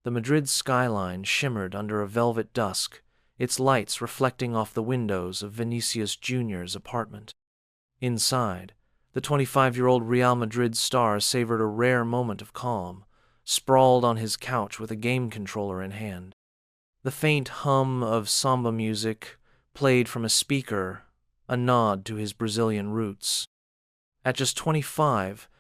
The Madrid skyline shimmered under a velvet dusk, its lights reflecting off the windows of Vinícius Jr.'s apartment. Inside, the 25-year-old Real Madrid star savored a rare moment of calm, sprawled on his couch with a game controller in hand. The faint hum of samba music played from a speaker, a nod to his Brazilian roots. At just 25,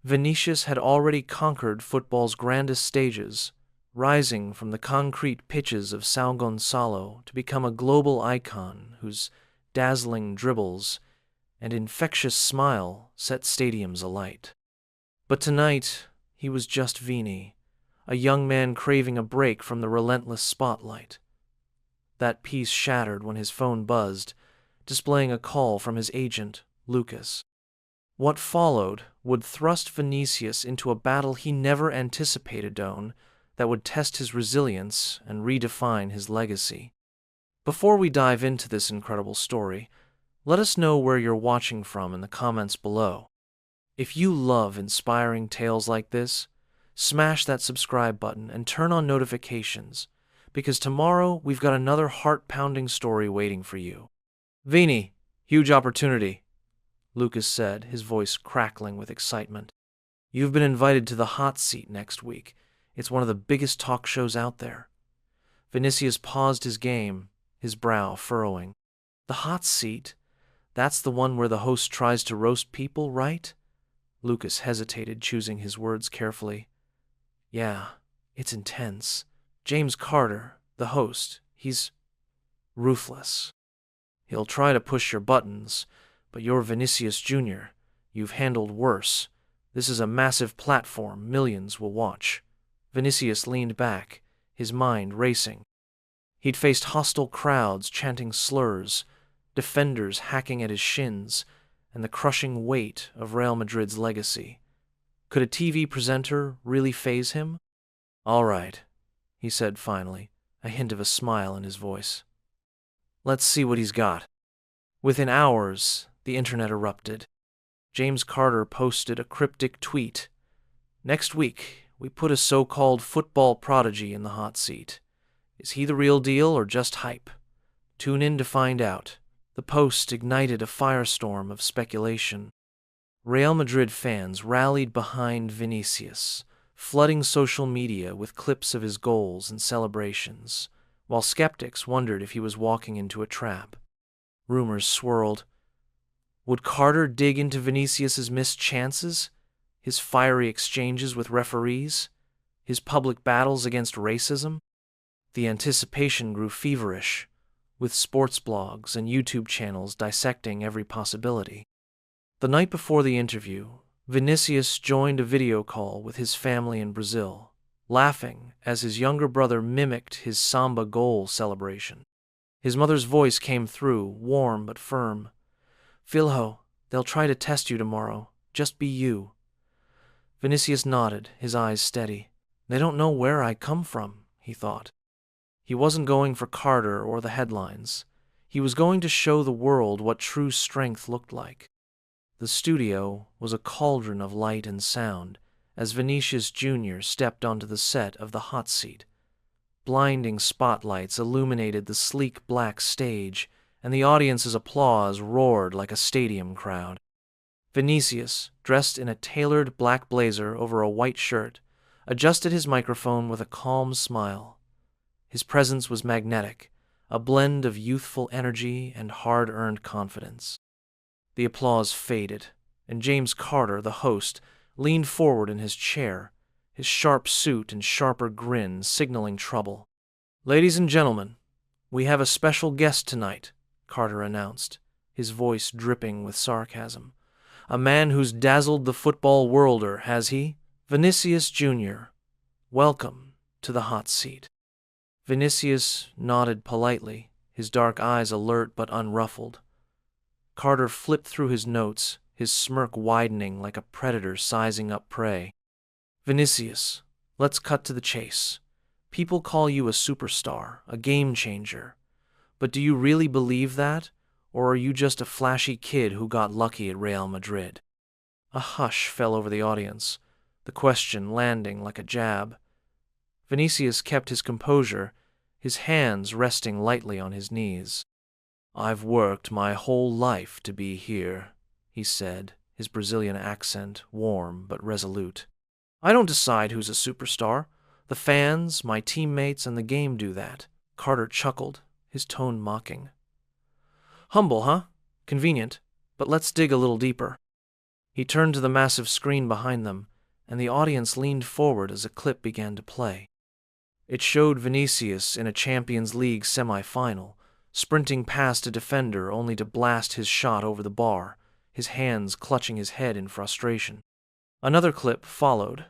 Vinícius had already conquered football's grandest stages, rising from the concrete pitches of São Gonçalo to become a global icon whose dazzling dribbles and infectious smile set stadiums alight. But tonight, he was just Vini, a young man craving a break from the relentless spotlight. That peace shattered when his phone buzzed, displaying a call from his agent, Lucas. What followed would thrust Vinícius into a battle he never anticipated that would test his resilience and redefine his legacy. Before we dive into this incredible story, let us know where you're watching from in the comments below. If you love inspiring tales like this, smash that subscribe button and turn on notifications, because tomorrow we've got another heart-pounding story waiting for you. Vini, huge opportunity, Lucas said, his voice crackling with excitement. You've been invited to the hot seat next week. It's one of the biggest talk shows out there. Vinícius paused his game, his brow furrowing. The hot seat? That's the one where the host tries to roast people, right? Lucas hesitated, choosing his words carefully. Yeah, it's intense. James Carter, the host, he's ruthless. He'll try to push your buttons, but you're Vinícius Jr. You've handled worse. This is a massive platform millions will watch. Vinícius leaned back, his mind racing. He'd faced hostile crowds chanting slurs, defenders hacking at his shins, and the crushing weight of Real Madrid's legacy. Could a TV presenter really faze him? All right, he said finally, a hint of a smile in his voice. Let's see what he's got. Within hours, the internet erupted. James Carter posted a cryptic tweet. Next week, we put a so-called football prodigy in the hot seat. Is he the real deal or just hype? Tune in to find out. The post ignited a firestorm of speculation. Real Madrid fans rallied behind Vinícius, flooding social media with clips of his goals and celebrations, while skeptics wondered if he was walking into a trap. Rumors swirled. Would Carter dig into Vinícius's missed chances? His fiery exchanges with referees? His public battles against racism? The anticipation grew feverish, with sports blogs and YouTube channels dissecting every possibility. The night before the interview, Vinícius joined a video call with his family in Brazil, laughing as his younger brother mimicked his samba goal celebration. His mother's voice came through, warm but firm. Filho, they'll try to test you tomorrow. Just be you. Vinícius nodded, his eyes steady. They don't know where I come from, he thought. He wasn't going for Carter or the headlines. He was going to show the world what true strength looked like. The studio was a cauldron of light and sound as Vinícius Jr. stepped onto the set of the hot seat. Blinding spotlights illuminated the sleek black stage, and the audience's applause roared like a stadium crowd. Vinícius, dressed in a tailored black blazer over a white shirt, adjusted his microphone with a calm smile. His presence was magnetic, a blend of youthful energy and hard-earned confidence. The applause faded, and James Carter, the host, leaned forward in his chair, his sharp suit and sharper grin signaling trouble. Ladies and gentlemen, we have a special guest tonight, Carter announced, his voice dripping with sarcasm. A man who's dazzled the football worlder, has he? Vinícius Jr. Welcome to the hot seat. Vinícius nodded politely, his dark eyes alert but unruffled. Carter flipped through his notes, his smirk widening like a predator sizing up prey. Vinícius, let's cut to the chase. People call you a superstar, a game changer. But do you really believe that? Or are you just a flashy kid who got lucky at Real Madrid? A hush fell over the audience, the question landing like a jab. Vinicius kept his composure, his hands resting lightly on his knees. "I've worked my whole life to be here," he said, his Brazilian accent warm but resolute. "I don't decide who's a superstar. The fans, my teammates, and the game do that." Carter chuckled, his tone mocking. "Humble, huh? Convenient, but let's dig a little deeper." He turned to the massive screen behind them, and the audience leaned forward as a clip began to play. It showed Vinicius in a Champions League semi-final, sprinting past a defender only to blast his shot over the bar, his hands clutching his head in frustration. Another clip followed,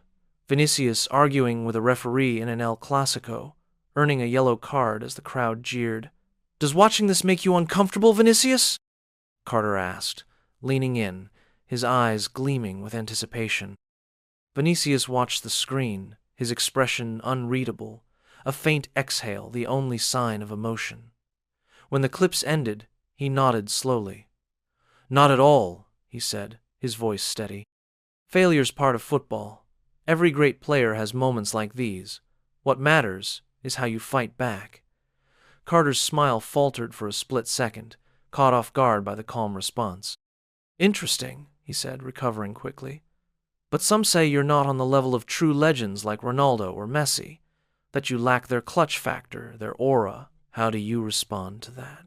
Vinicius arguing with a referee in an El Clasico, earning a yellow card as the crowd jeered. "Does watching this make you uncomfortable, Vinicius?" Carter asked, leaning in, his eyes gleaming with anticipation. Vinicius watched the screen, his expression unreadable, a faint exhale the only sign of emotion. When the clips ended, he nodded slowly. "Not at all," he said, his voice steady. "Failure's part of football. Every great player has moments like these. What matters is how you fight back." Carter's smile faltered for a split second, caught off guard by the calm response. "Interesting," he said, recovering quickly. "But some say you're not on the level of true legends like Ronaldo or Messi, that you lack their clutch factor, their aura. How do you respond to that?"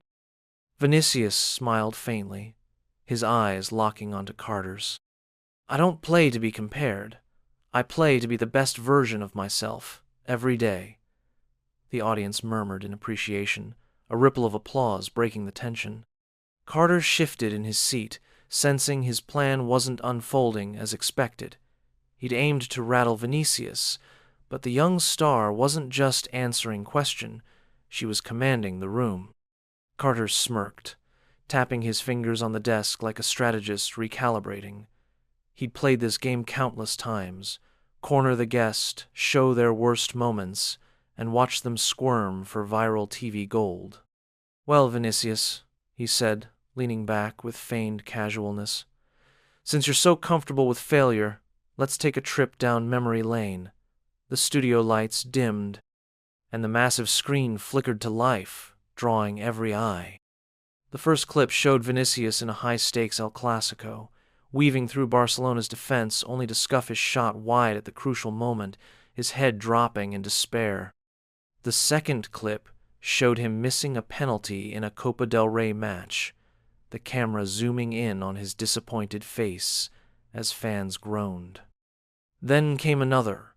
Vinicius smiled faintly, his eyes locking onto Carter's. "I don't play to be compared. I play to be the best version of myself, every day." The audience murmured in appreciation, a ripple of applause breaking the tension. Carter shifted in his seat, sensing his plan wasn't unfolding as expected. He'd aimed to rattle Vinicius, but the young star wasn't just answering question, she was commanding the room. Carter smirked, tapping his fingers on the desk like a strategist recalibrating. He'd played this game countless times, corner the guest, show their worst moments, and watch them squirm for viral TV gold. "Well, Vinicius," he said, leaning back with feigned casualness, "since you're so comfortable with failure, let's take a trip down memory lane." The studio lights dimmed, and the massive screen flickered to life, drawing every eye. The first clip showed Vinicius in a high-stakes El Clasico, weaving through Barcelona's defense only to scuff his shot wide at the crucial moment, his head dropping in despair. The second clip showed him missing a penalty in a Copa del Rey match, the camera zooming in on his disappointed face as fans groaned. Then came another.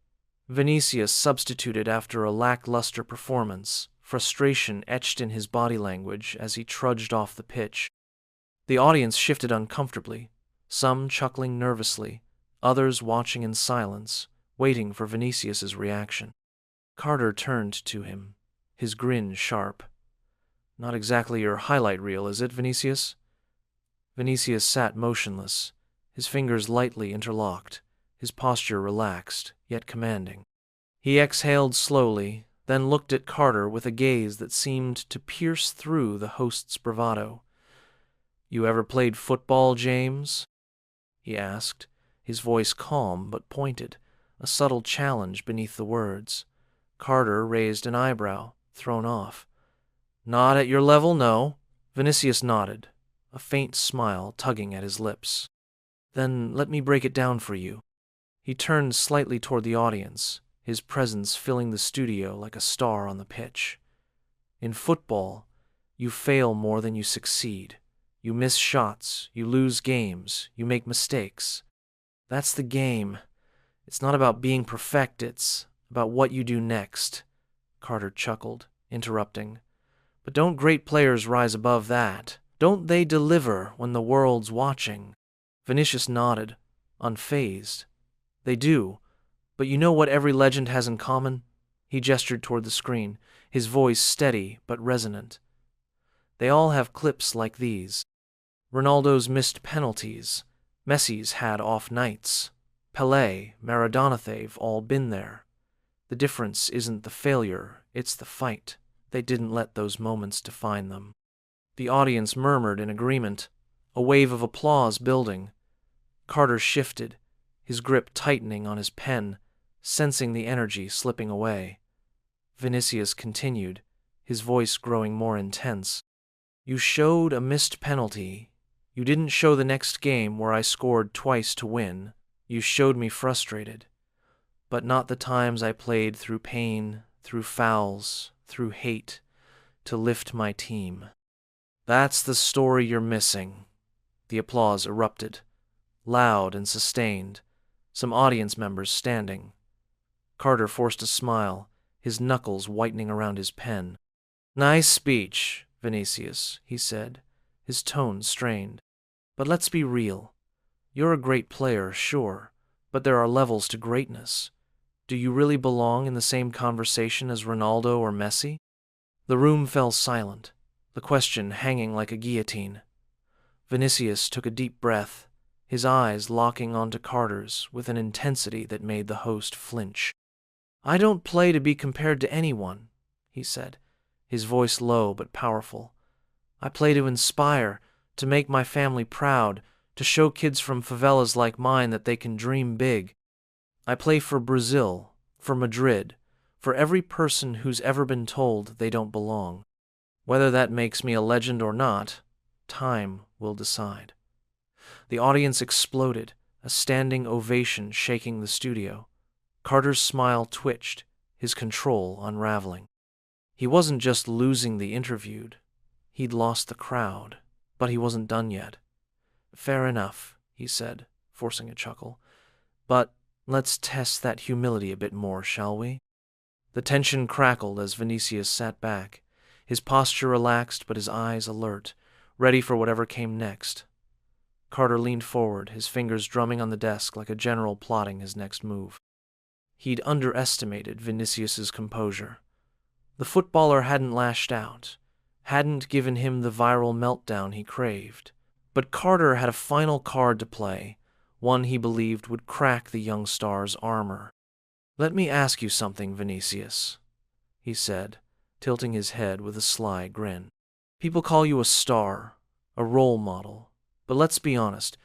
Vinicius substituted after a lackluster performance, frustration etched in his body language as he trudged off the pitch. The audience shifted uncomfortably, some chuckling nervously, others watching in silence, waiting for Vinicius's reaction. Carter turned to him, his grin sharp. "Not exactly your highlight reel, is it, Vinicius?" Vinicius sat motionless, his fingers lightly interlocked, his posture relaxed, yet commanding. He exhaled slowly, then looked at Carter with a gaze that seemed to pierce through the host's bravado. "You ever played football, James?" he asked, his voice calm but pointed, a subtle challenge beneath the words. Carter raised an eyebrow, thrown off. "Not at your level, no." Vinicius nodded, a faint smile tugging at his lips. "Then let me break it down for you." He turned slightly toward the audience, his presence filling the studio like a star on the pitch. "In football, you fail more than you succeed. You miss shots, you lose games, you make mistakes. That's the game. It's not about being perfect, it's about what you do next." Carter chuckled, interrupting. "But don't great players rise above that? Don't they deliver when the world's watching?" Vinicius nodded, unfazed. "They do, but you know what every legend has in common?" He gestured toward the screen, his voice steady but resonant. "They all have clips like these. Ronaldo's missed penalties, Messi's had off nights, Pelé, Maradona, they've all been there. The difference isn't the failure, it's the fight. They didn't let those moments define them." The audience murmured in agreement, a wave of applause building. Carter shifted, his grip tightening on his pen, sensing the energy slipping away. Vinicius continued, his voice growing more intense. You showed a missed penalty. You didn't show the next game where I scored twice to win. You showed me frustrated. But not the times I played through pain, through fouls, through hate, to lift my team. That's the story you're missing. The applause erupted, loud and sustained, some audience members standing. Carter forced a smile, his knuckles whitening around his pen. Nice speech, Vinicius, he said, his tone strained. But let's be real. You're a great player, sure, but there are levels to greatness. Do you really belong in the same conversation as Ronaldo or Messi? The room fell silent, the question hanging like a guillotine. Vinicius took a deep breath, his eyes locking onto Carter's with an intensity that made the host flinch. I don't play to be compared to anyone, he said, his voice low but powerful. I play to inspire, to make my family proud, to show kids from favelas like mine that they can dream big. I play for Brazil, for Madrid, for every person who's ever been told they don't belong. Whether that makes me a legend or not, time will decide. The audience exploded, a standing ovation shaking the studio. Carter's smile twitched, his control unraveling. He wasn't just losing the interviewed. He'd lost the crowd, but he wasn't done yet. Fair enough, he said, forcing a chuckle. But let's test that humility a bit more, shall we? The tension crackled as Vinicius sat back, his posture relaxed but his eyes alert, ready for whatever came next. Carter leaned forward, his fingers drumming on the desk like a general plotting his next move. He'd underestimated Vinicius's composure. The footballer hadn't lashed out, hadn't given him the viral meltdown he craved. But Carter had a final card to play, one he believed would crack the young star's armor. Let me ask you something, Vinicius, he said, tilting his head with a sly grin. People call you a star, a role model, but let's be honest,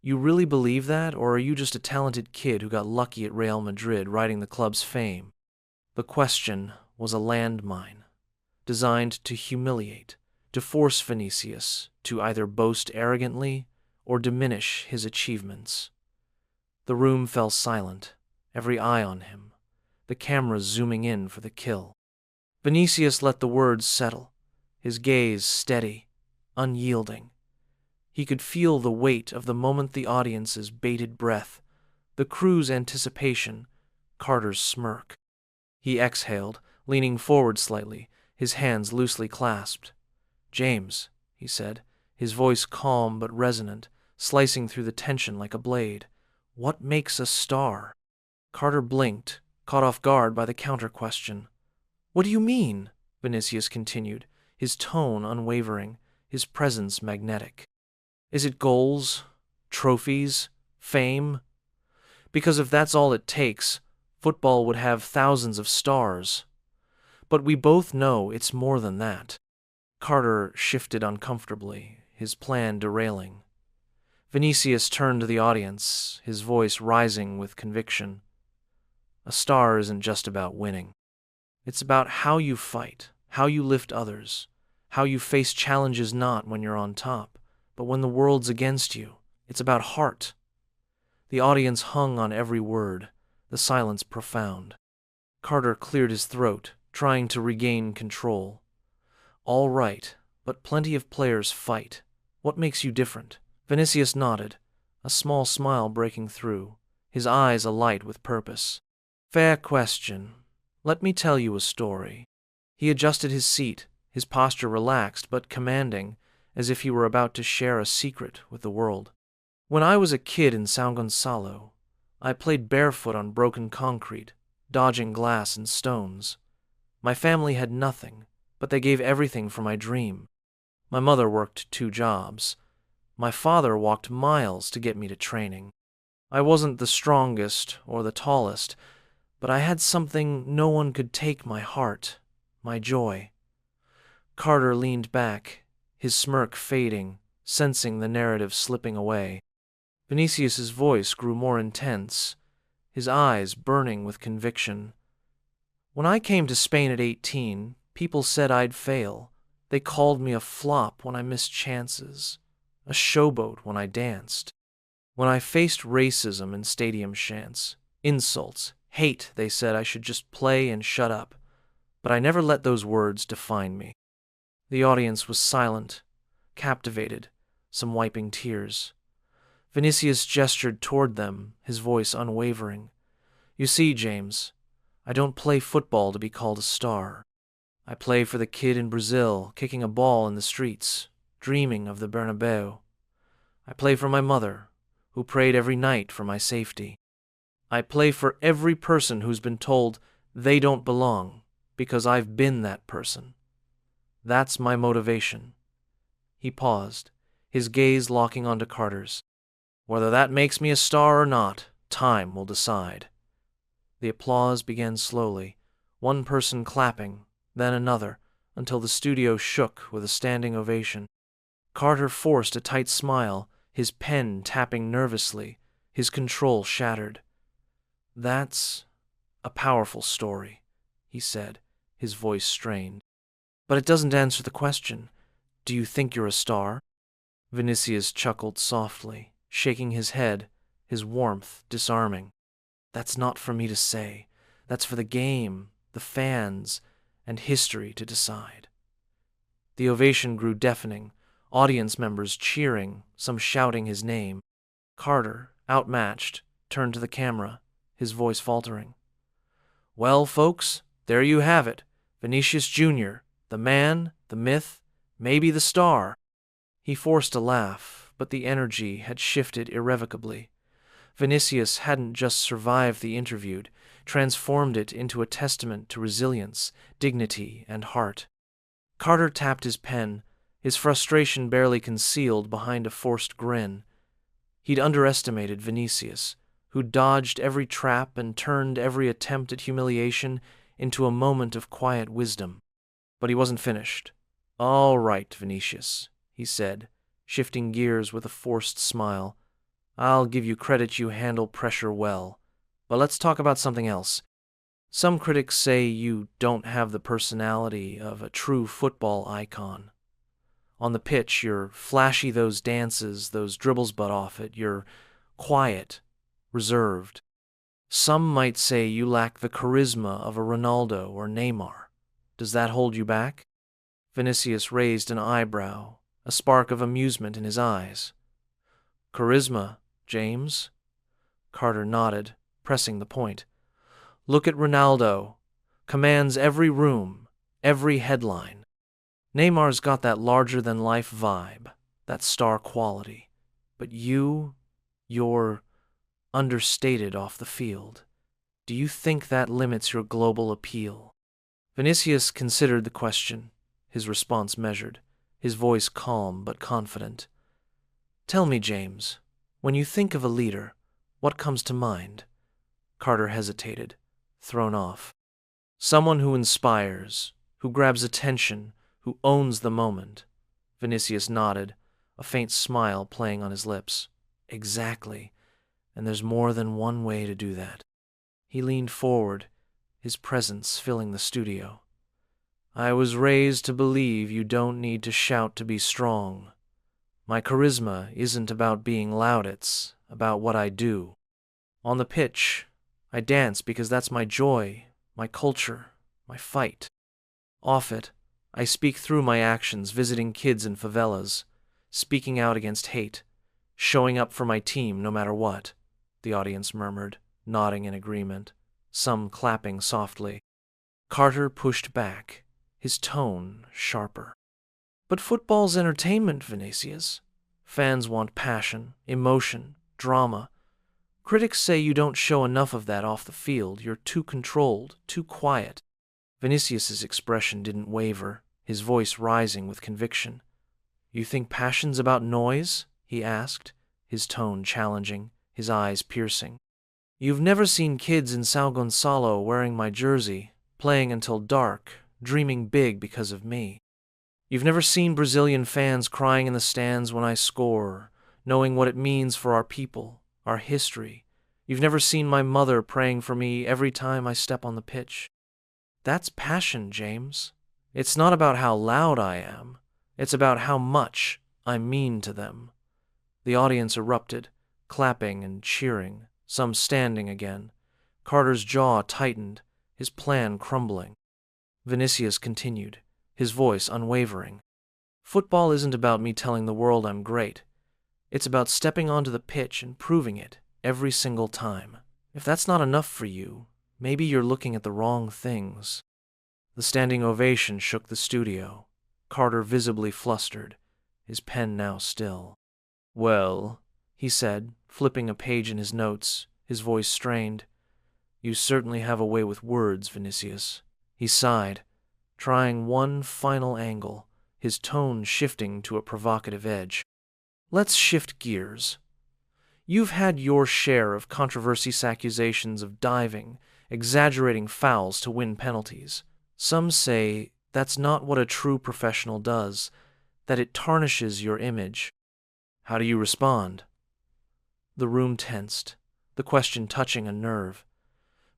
you really believe that, or are you just a talented kid who got lucky at Real Madrid riding the club's fame? The question was a landmine, designed to humiliate, to force Vinicius to either boast arrogantly or diminish his achievements. The room fell silent, every eye on him, the cameras zooming in for the kill. Vinicius let the words settle, his gaze steady, unyielding. He could feel the weight of the moment, the audience's bated breath, the crew's anticipation, Carter's smirk. He exhaled, leaning forward slightly, his hands loosely clasped. James, he said, his voice calm but resonant, slicing through the tension like a blade. What makes a star? Carter blinked, caught off guard by the counter-question. What do you mean? Vinicius continued, his tone unwavering, his presence magnetic. Is it goals, trophies, fame? Because if that's all it takes, football would have thousands of stars. But we both know it's more than that. Carter shifted uncomfortably, his plan derailing. Vinicius turned to the audience, his voice rising with conviction. A star isn't just about winning. It's about how you fight, how you lift others, how you face challenges not when you're on top, but when the world's against you. It's about heart. The audience hung on every word, the silence profound. Carter cleared his throat, trying to regain control. All right, but plenty of players fight. What makes you different? Vinicius nodded, a small smile breaking through, his eyes alight with purpose. Fair question. Let me tell you a story. He adjusted his seat, his posture relaxed but commanding, as if he were about to share a secret with the world. When I was a kid in São Gonçalo, I played barefoot on broken concrete, dodging glass and stones. My family had nothing, but they gave everything for my dream. My mother worked 2 jobs. My father walked miles to get me to training. I wasn't the strongest or the tallest, but I had something no one could take: my heart, my joy. Carter leaned back, his smirk fading, sensing the narrative slipping away. Vinicius's voice grew more intense, his eyes burning with conviction. When I came to Spain at 18, people said I'd fail. They called me a flop when I missed chances, a showboat when I danced. When I faced racism in stadium chants, insults, hate, they said I should just play and shut up. But I never let those words define me. The audience was silent, captivated, some wiping tears. Vinicius gestured toward them, his voice unwavering. You see, James, I don't play football to be called a star. I play for the kid in Brazil, kicking a ball in the streets, dreaming of the Bernabeu. I play for my mother, who prayed every night for my safety. I play for every person who's been told they don't belong, because I've been that person. That's my motivation. He paused, his gaze locking onto Carter's. Whether that makes me a star or not, time will decide. The applause began slowly, one person clapping, then another, until the studio shook with a standing ovation. Carter forced a tight smile, his pen tapping nervously, his control shattered. That's a powerful story, he said, his voice strained. But it doesn't answer the question. Do you think you're a star? Vinicius chuckled softly, shaking his head, his warmth disarming. That's not for me to say. That's for the game, the fans, and history to decide. The ovation grew deafening, audience members cheering, some shouting his name. Carter, outmatched, turned to the camera, his voice faltering. Well, folks, there you have it. Vinícius Jr., the man, the myth, maybe the star. He forced a laugh, but the energy had shifted irrevocably. Vinicius hadn't just survived the interview, transformed it into a testament to resilience, dignity, and heart. Carter tapped his pen, his frustration barely concealed behind a forced grin. He'd underestimated Vinicius, who dodged every trap and turned every attempt at humiliation into a moment of quiet wisdom. But he wasn't finished. All right, Vinicius, he said, shifting gears with a forced smile. I'll give you credit you handle pressure well. But let's talk about something else. Some critics say you don't have the personality of a true football icon. On the pitch, you're flashy those dances, those dribbles butt off it. You're quiet, reserved. Some might say you lack the charisma of a Ronaldo or Neymar. Does that hold you back? Vinicius raised an eyebrow, a spark of amusement in his eyes. Charisma, James? Carter nodded, pressing the point. Look at Ronaldo. Commands every room, every headline. Neymar's got that larger-than-life vibe, that star quality. But you're understated off the field. Do you think that limits your global appeal? Vinicius considered the question, his response measured, his voice calm but confident. Tell me, James, when you think of a leader, what comes to mind? Carter hesitated, thrown off. Someone who inspires, who grabs attention, who owns the moment. Vinicius nodded, a faint smile playing on his lips. Exactly, and there's more than one way to do that. He leaned forward, his presence filling the studio. I was raised to believe you don't need to shout to be strong. My charisma isn't about being loud, it's about what I do. On the pitch, I dance because that's my joy, my culture, my fight. Off it, I speak through my actions visiting kids in favelas, speaking out against hate, showing up for my team no matter what, the audience murmured, nodding in agreement, some clapping softly. Carter pushed back, his tone sharper. But football's entertainment, Vinicius. Fans want passion, emotion, drama. Critics say you don't show enough of that off the field. You're too controlled, too quiet. Vinicius's expression didn't waver, his voice rising with conviction. You think passion's about noise? He asked, his tone challenging, his eyes piercing. You've never seen kids in São Gonçalo wearing my jersey, playing until dark, dreaming big because of me. You've never seen Brazilian fans crying in the stands when I score, knowing what it means for our people, our history. You've never seen my mother praying for me every time I step on the pitch. That's passion, James. It's not about how loud I am. It's about how much I mean to them. The audience erupted, clapping and cheering, some standing again. Carter's jaw tightened, his plan crumbling. Vinicius continued, his voice unwavering. Football isn't about me telling the world I'm great. It's about stepping onto the pitch and proving it every single time. If that's not enough for you, maybe you're looking at the wrong things. The standing ovation shook the studio, Carter visibly flustered, his pen now still. "Well," he said, flipping a page in his notes, his voice strained. "You certainly have a way with words, Vinicius." He sighed, trying one final angle, his tone shifting to a provocative edge. "Let's shift gears. You've had your share of controversious accusations of diving, exaggerating fouls to win penalties. Some say that's not what a true professional does, that it tarnishes your image. How do you respond?" The room tensed, the question touching a nerve.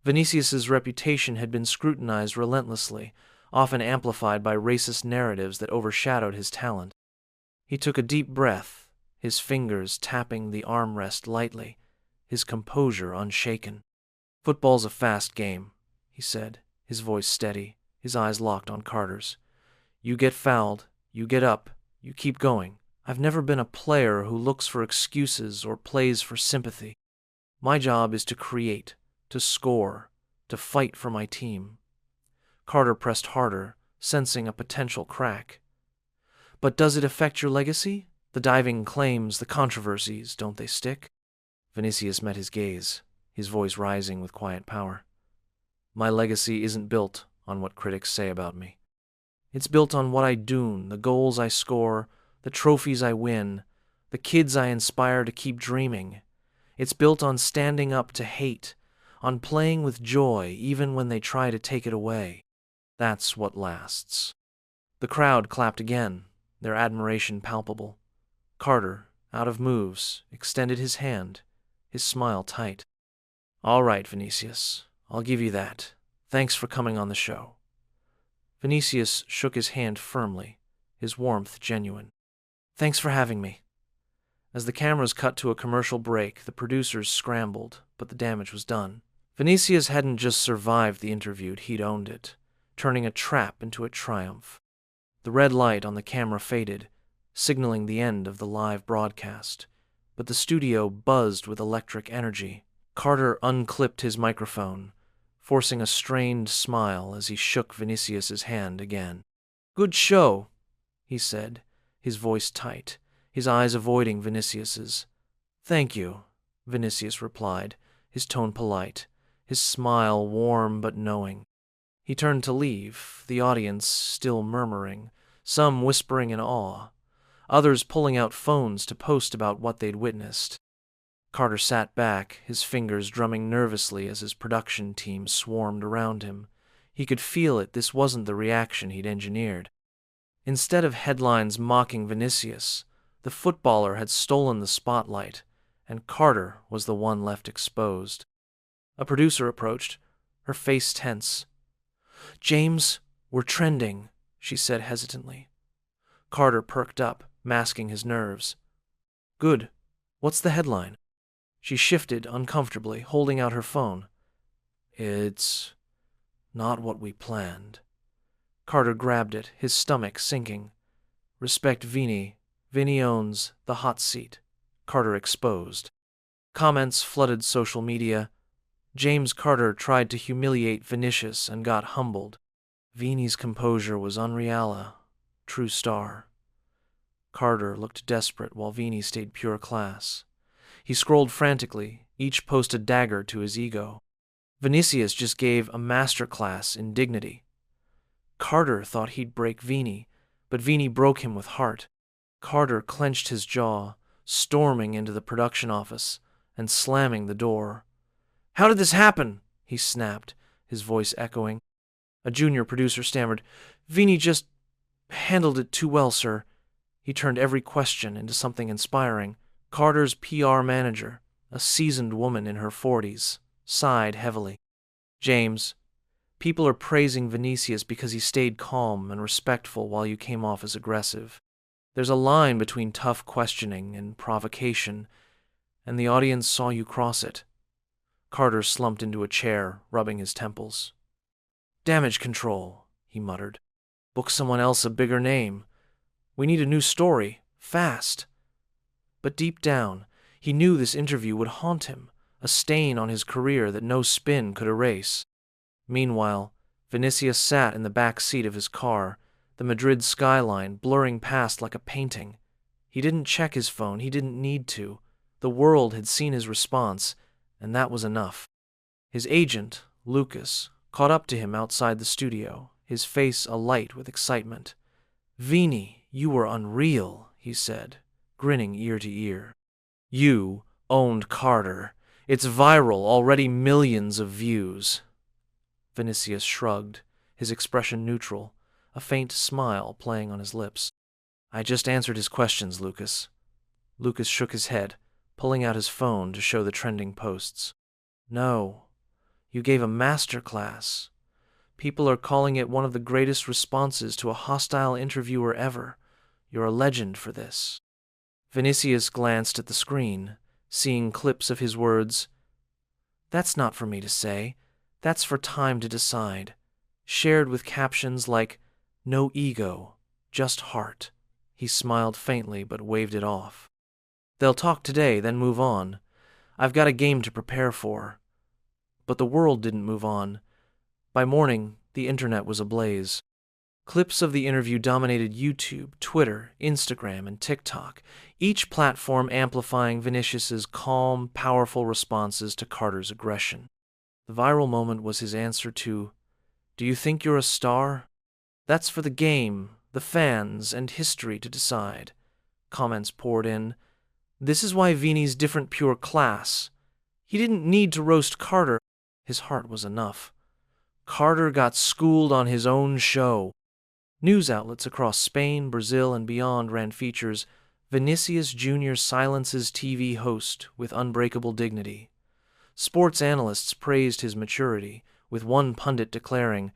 Vinicius's reputation had been scrutinized relentlessly, often amplified by racist narratives that overshadowed his talent. He took a deep breath, his fingers tapping the armrest lightly, his composure unshaken. "Football's a fast game," he said, his voice steady, his eyes locked on Carter's. "You get fouled, you get up, you keep going. I've never been a player who looks for excuses or plays for sympathy. My job is to create, to score, to fight for my team." Carter pressed harder, sensing a potential crack. "But does it affect your legacy? The diving claims, the controversies, don't they stick?" Vinicius met his gaze, his voice rising with quiet power. "My legacy isn't built on what critics say about me. It's built on what I do, the goals I score, the trophies I win, the kids I inspire to keep dreaming. It's built on standing up to hate, on playing with joy even when they try to take it away. That's what lasts." The crowd clapped again, their admiration palpable. Carter, out of moves, extended his hand, his smile tight. "All right, Vinicius, I'll give you that. Thanks for coming on the show." Vinicius shook his hand firmly, his warmth genuine. "Thanks for having me." As the cameras cut to a commercial break, the producers scrambled, but the damage was done. Vinicius hadn't just survived the interview, he'd owned it, turning a trap into a triumph. The red light on the camera faded, signaling the end of the live broadcast, but the studio buzzed with electric energy. Carter unclipped his microphone, forcing a strained smile as he shook Vinicius's hand again. "Good show," he said, his voice tight, his eyes avoiding Vinicius's. "Thank you," Vinicius replied, his tone polite, his smile warm but knowing. He turned to leave, the audience still murmuring, some whispering in awe, others pulling out phones to post about what they'd witnessed. Carter sat back, his fingers drumming nervously as his production team swarmed around him. He could feel it, this wasn't the reaction he'd engineered. Instead of headlines mocking Vinicius, the footballer had stolen the spotlight, and Carter was the one left exposed. A producer approached, her face tense. "James, we're trending," she said hesitantly. Carter perked up, masking his nerves. "Good. What's the headline?" She shifted uncomfortably, holding out her phone. "It's not what we planned." Carter grabbed it, his stomach sinking. "Respect Vini. Vini owns the hot seat." Carter exposed. Comments flooded social media. James Carter tried to humiliate Vinicius and got humbled. Vini's composure was unreal, true star. Carter looked desperate while Vini stayed pure class. He scrolled frantically, each post a dagger to his ego. Vinicius just gave a masterclass in dignity. Carter thought he'd break Vini, but Vini broke him with heart. Carter clenched his jaw, storming into the production office and slamming the door. "How did this happen?" he snapped, his voice echoing. A junior producer stammered, "Vini just handled it too well, sir." He turned every question into something inspiring. Carter's PR manager, a seasoned woman in her 40s, sighed heavily. "James, People are praising Vinicius because he stayed calm and respectful while you came off as aggressive. There's a line between tough questioning and provocation, and the audience saw you cross it. Carter slumped into a chair, rubbing his temples. Damage control, he muttered. Book someone else a bigger name. We need a new story, fast. But deep down, he knew this interview would haunt him, a stain on his career that no spin could erase. Meanwhile, Vinicius sat in the back seat of his car, the Madrid skyline blurring past like a painting. He didn't check his phone, he didn't need to. The world had seen his response, and that was enough. His agent, Lucas, caught up to him outside the studio, his face alight with excitement. Vini, you were unreal, he said, grinning ear to ear. You owned Carter. It's viral, already millions of views. Vinicius shrugged, his expression neutral, a faint smile playing on his lips. I just answered his questions, Lucas. Lucas shook his head, pulling out his phone to show the trending posts. No, you gave a master class. People are calling it one of the greatest responses to a hostile interviewer ever. You're a legend for this. Vinicius glanced at the screen, seeing clips of his words. That's not for me to say. That's for time to decide. Shared with captions like, no ego, just heart. He smiled faintly but waved it off. They'll talk today, then move on. I've got a game to prepare for. But the world didn't move on. By morning, the internet was ablaze. Clips of the interview dominated YouTube, Twitter, Instagram, and TikTok, each platform amplifying Vinicius's calm, powerful responses to Carter's aggression. The viral moment was his answer to, "Do you think you're a star? That's for the game, the fans, and history to decide." Comments poured in. This is why Vini's different pure class. He didn't need to roast Carter. His heart was enough. Carter got schooled on his own show. News outlets across Spain, Brazil, and beyond ran features. Vinícius Jr. silences TV host with unbreakable dignity. Sports analysts praised his maturity, with one pundit declaring,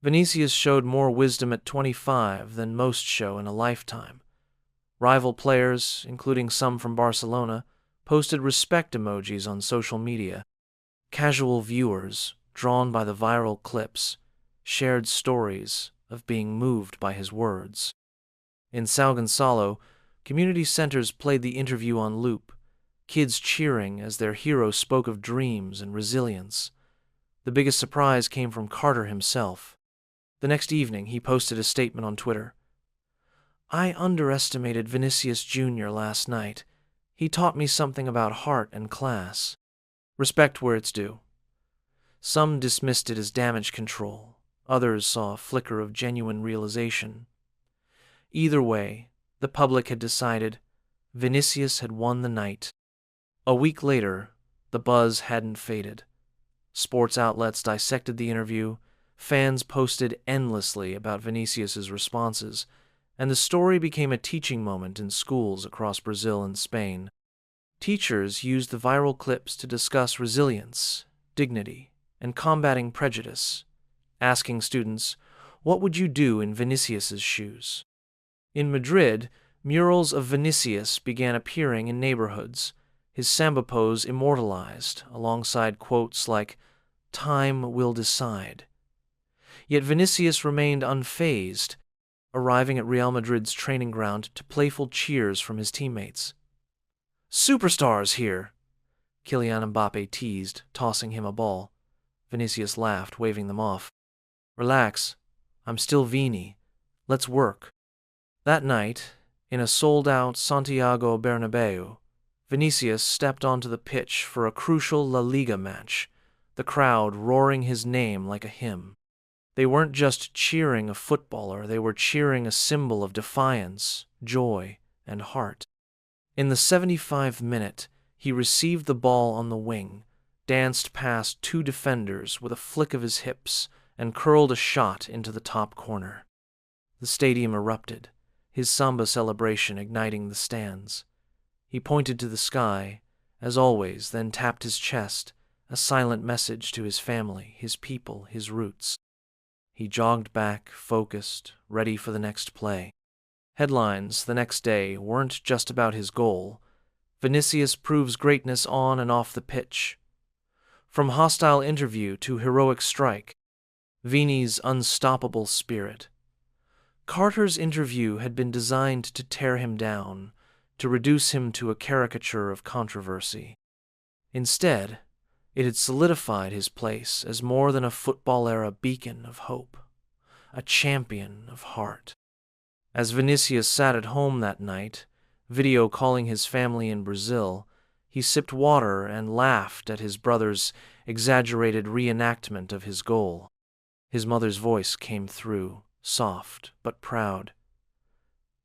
Vinícius showed more wisdom at 25 than most show in a lifetime. Rival players, including some from Barcelona, posted respect emojis on social media. Casual viewers, drawn by the viral clips, shared stories of being moved by his words. In São Gonçalo, community centers played the interview on loop, kids cheering as their hero spoke of dreams and resilience. The biggest surprise came from Carter himself. The next evening, he posted a statement on Twitter. I underestimated Vinícius Jr. last night. He taught me something about heart and class. Respect where it's due. Some dismissed it as damage control. Others saw a flicker of genuine realization. Either way, the public had decided Vinícius had won the night. A week later, the buzz hadn't faded. Sports outlets dissected the interview, fans posted endlessly about Vinícius's responses, and the story became a teaching moment in schools across Brazil and Spain. Teachers used the viral clips to discuss resilience, dignity, and combating prejudice, asking students, what would you do in Vinícius's shoes? In Madrid, murals of Vinícius began appearing in neighborhoods, his samba pose immortalized alongside quotes like, time will decide. Yet Vinícius remained unfazed, arriving at Real Madrid's training ground to playful cheers from his teammates. Superstars here, Kylian Mbappé teased, tossing him a ball. Vinícius laughed, waving them off. Relax, I'm still Vini. Let's work. That night, in a sold-out Santiago Bernabéu, Vinícius stepped onto the pitch for a crucial La Liga match, the crowd roaring his name like a hymn. They weren't just cheering a footballer, they were cheering a symbol of defiance, joy, and heart. In the 75th minute, he received the ball on the wing, danced past two defenders with a flick of his hips, and curled a shot into the top corner. The stadium erupted, his samba celebration igniting the stands. He pointed to the sky, as always, then tapped his chest, a silent message to his family, his people, his roots. He jogged back, focused, ready for the next play. Headlines the next day weren't just about his goal. Vinicius proves greatness on and off the pitch. From hostile interview to heroic strike, Vini's unstoppable spirit. Carter's interview had been designed to tear him down, to reduce him to a caricature of controversy. Instead, it had solidified his place as more than a football-era beacon of hope, a champion of heart. As Vinicius sat at home that night, video calling his family in Brazil, he sipped water and laughed at his brother's exaggerated reenactment of his goal. His mother's voice came through, soft but proud.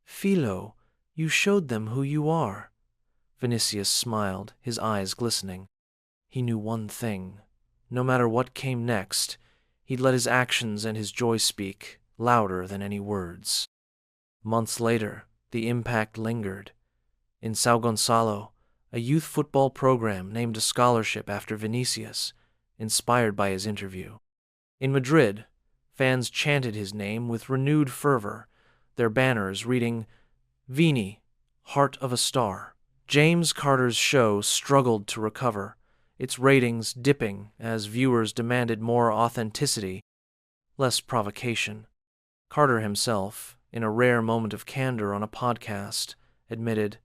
"Philo, you showed them who you are." Vinicius smiled, his eyes glistening. He knew one thing. No matter what came next, he'd let his actions and his joy speak, louder than any words. Months later, the impact lingered. In São Gonçalo, a youth football program named a scholarship after Vinicius, inspired by his interview. In Madrid, fans chanted his name with renewed fervor, their banners reading, "Vini, Heart of a Star." James Carter's show struggled to recover, its ratings dipping as viewers demanded more authenticity, less provocation. Carter himself, in a rare moment of candor on a podcast, admitted,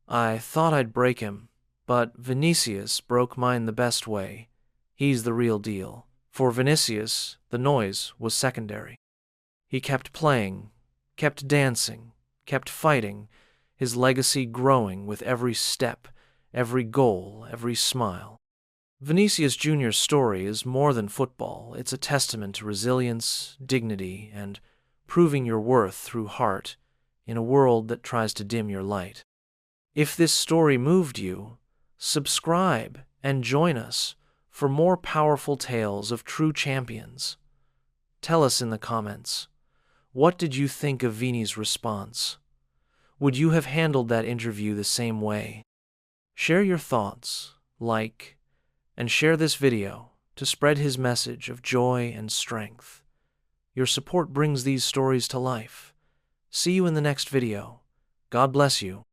"I thought I'd break him, but Vinicius broke mine the best way. He's the real deal." For Vinicius, the noise was secondary. He kept playing, kept dancing, kept fighting, his legacy growing with every step, every goal, every smile. Vinícius Jr.'s story is more than football. It's a testament to resilience, dignity, and proving your worth through heart in a world that tries to dim your light. If this story moved you, subscribe and join us for more powerful tales of true champions. Tell us in the comments, what did you think of Vini's response? Would you have handled that interview the same way? Share your thoughts, like, and share this video to spread his message of joy and strength. Your support brings these stories to life. See you in the next video. God bless you.